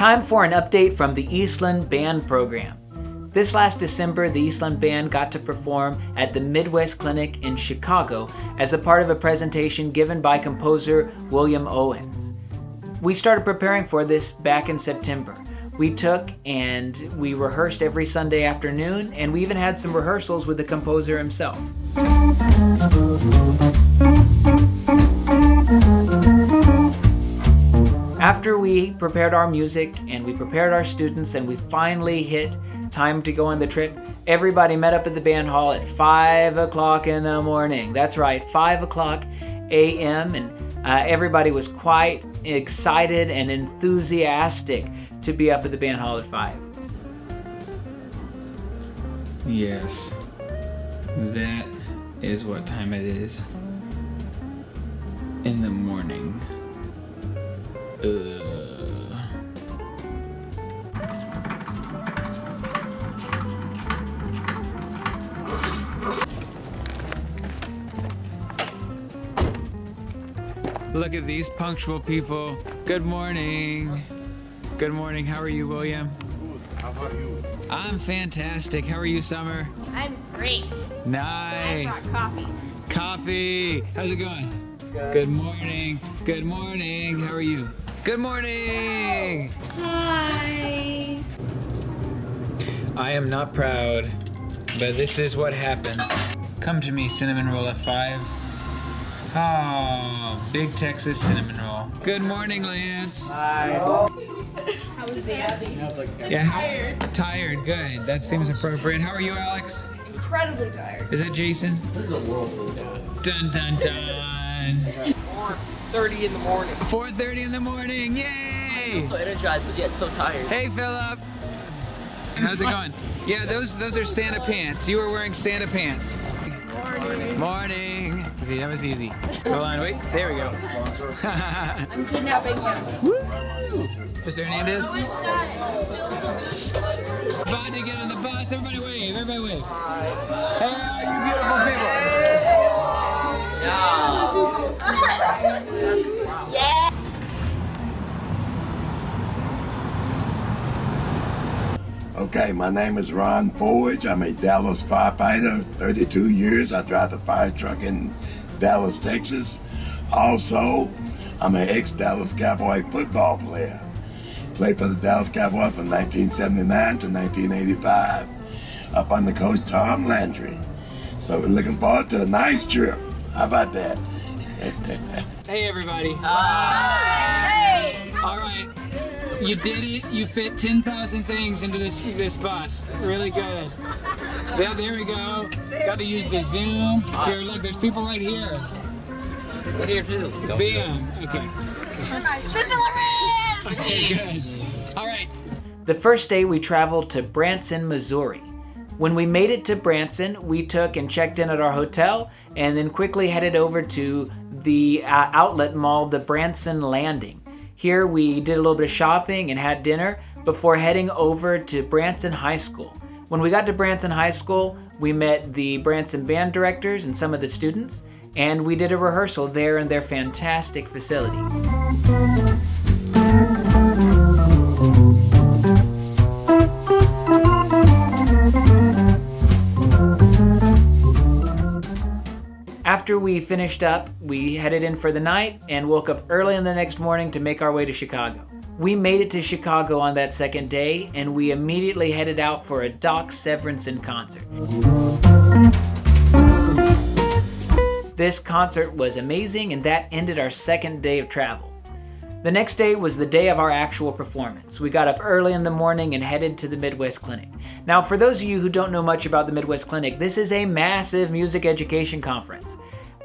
Time for an update from the Eastland Band program. This last December, the Eastland Band got to perform at the Midwest Clinic in Chicago as a part of a presentation given by composer William Owens. We started preparing for this back in September. We took and we rehearsed every Sunday afternoon, and we even had some rehearsals with the composer himself. After we prepared our music and we prepared our students and we finally hit time to go on the trip, everybody met up at the band hall at 5 o'clock in the morning. That's right, 5 o'clock a.m. and everybody was quite excited and enthusiastic to be up at the band hall at 5. Yes, that is what time it is in the morning. Look at these punctual people. Good morning. Good morning. How are you, William? Good. How about you? I'm fantastic. How are you, Summer? I'm great. Nice. I brought coffee. Coffee. How's it going? Good morning. Good morning. How are you? Good morning. Hi. I am not proud, but this is what happens. Come to me, cinnamon roll F5. Oh, big Texas cinnamon roll. Good morning, Lance. Hi. How was the outing? Yeah. Tired. Tired. Good. That seems appropriate. How are you, Alex? Incredibly tired. Is that Jason? This is a whirlpool. Dun dun dun. 4:30 in the morning. 4:30 in the morning. Yay! So energized, but yet so tired. Hey, Philip. How's it going? Yeah, those are Santa pants. You were wearing Santa pants. Morning. Morning. See, that was easy. Hold on, wait. There we go. I'm kidnapping him. Woo! Mr. Hernandez. About to get on the bus. Everybody wave. Everybody wave. Hey, all you beautiful people. Yeah. Okay, my name is Ron Forge. I'm a Dallas firefighter, 32 years. I drive the fire truck in Dallas, Texas. Also, I'm an ex-Dallas Cowboy football player. Played for the Dallas Cowboys from 1979 to 1985, up under Coach Tom Landry. So we're looking forward to a nice trip. How about that? Hey, everybody. Hey. All right. You did it. You fit 10,000 things into this bus. Really good. Yeah, there we go. Got to use the Zoom. Here, look, there's people right here. We're here too. Bam. Okay. Mr. Lorenz. Okay, good. All right. The first day we traveled to Branson, Missouri. When we made it to Branson, we took and checked in at our hotel and then quickly headed over to the outlet mall, the Branson Landing. Here we did a little bit of shopping and had dinner before heading over to Branson High School. When we got to Branson High School, we met the Branson band directors and some of the students, and we did a rehearsal there in their fantastic facility. After we finished up, we headed in for the night and woke up early in the next morning to make our way to Chicago. We made it to Chicago on that second day, and we immediately headed out for a Doc Severinsen concert. This concert was amazing, and that ended our second day of travel. The next day was the day of our actual performance. We got up early in the morning and headed to the Midwest Clinic. Now, for those of you who don't know much about the Midwest Clinic, this is a massive music education conference.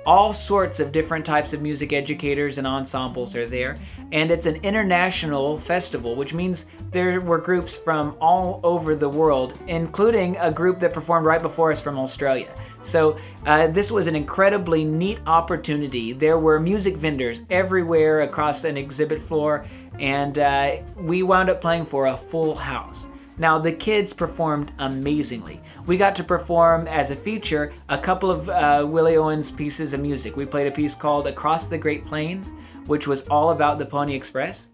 All sorts of different types of music educators and ensembles are there, and it's an international festival, which means there were groups from all over the world, including a group that performed right before us from Australia. So this was an incredibly neat opportunity. There were music vendors everywhere across an exhibit floor, and we wound up playing for a full house. Now, the kids performed amazingly. We got to perform as a feature a couple of Willie Owens pieces of music. We played a piece called Across the Great Plains, which was all about the Pony Express.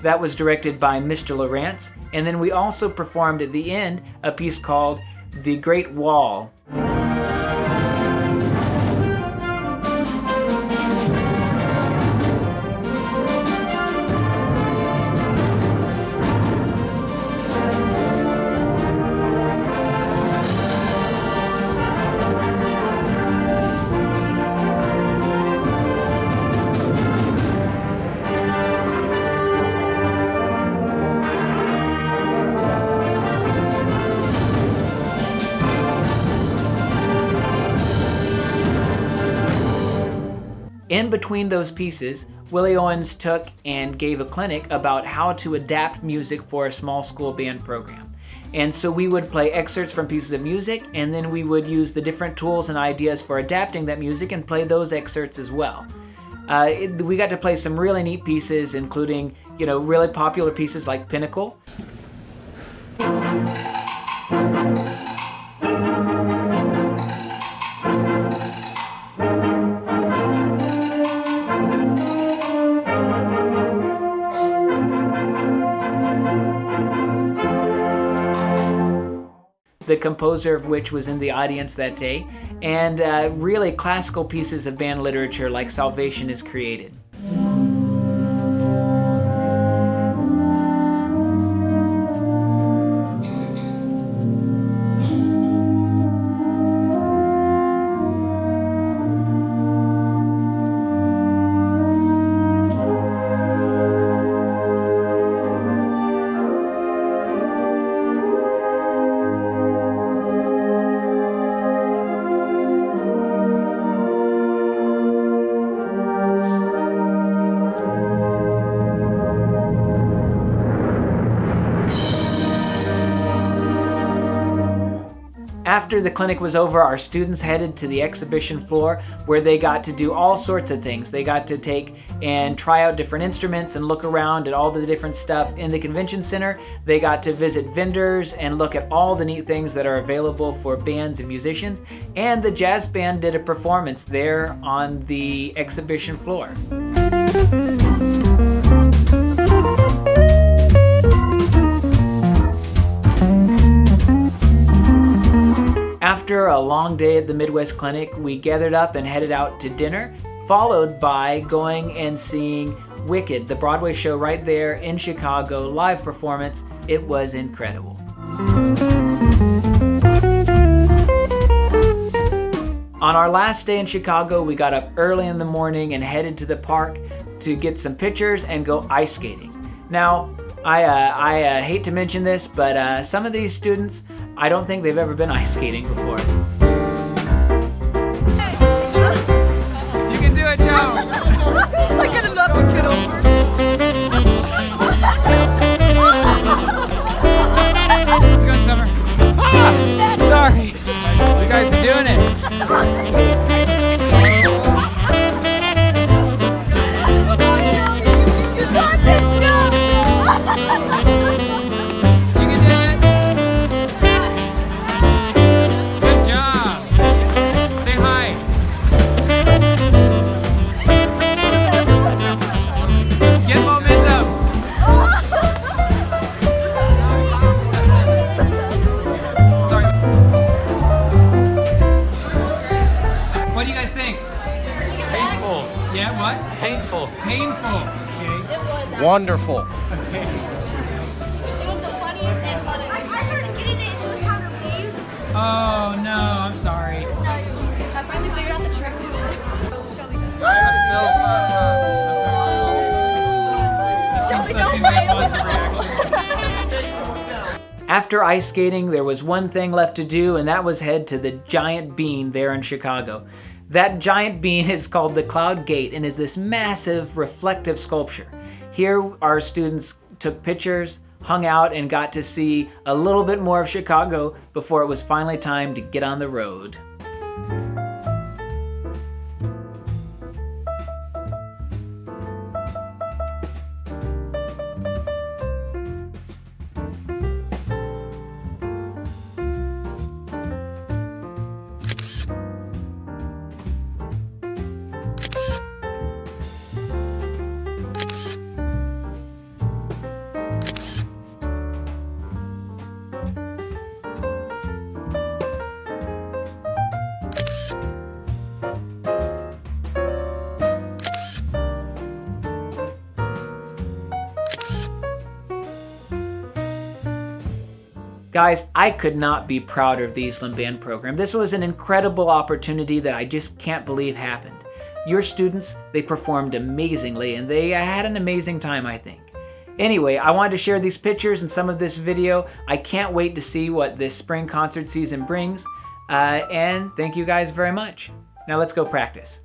That was directed by Mr. Lawrence. And then we also performed at the end a piece called The Great Wall. In between those pieces, Willie Owens took and gave a clinic about how to adapt music for a small school band program. And so we would play excerpts from pieces of music, and then we would use the different tools and ideas for adapting that music and play those excerpts as well. We got to play some really neat pieces, including, really popular pieces like Pinnacle. The composer of which was in the audience that day, and really classical pieces of band literature like Salvation is Created. After the clinic was over, our students headed to the exhibition floor where they got to do all sorts of things. They got to take and try out different instruments and look around at all the different stuff in the convention center. They got to visit vendors and look at all the neat things that are available for bands and musicians. And the jazz band did a performance there on the exhibition floor. After a long day at the Midwest Clinic, we gathered up and headed out to dinner, followed by going and seeing Wicked, the Broadway show right there in Chicago, live performance. It was incredible. On our last day in Chicago, we got up early in the morning and headed to the park to get some pictures and go ice skating. Now, I hate to mention this, but some of these students, I don't think they've ever been ice skating before. You can do it, Joe! I gotta love a kid over. It's good, Summer. Ah, sorry. You guys are doing it. What do you guys think? Painful. Yeah, what? Painful. Painful. Okay. It was Wonderful. Okay. It was the funniest and funnest experience. I started getting it. It was time to leave. Oh no, I'm sorry. I finally figured out the trick to it. After ice skating, there was one thing left to do, and that was head to the giant bean there in Chicago. That giant bean is called the Cloud Gate and is this massive reflective sculpture. Here our students took pictures, hung out, and got to see a little bit more of Chicago before it was finally time to get on the road. Guys, I could not be prouder of the Eastland Band program. This was an incredible opportunity that I just can't believe happened. Your students, they performed amazingly, and they had an amazing time, I think. Anyway, I wanted to share these pictures and some of this video. I can't wait to see what this spring concert season brings. And thank you guys very much. Now let's go practice.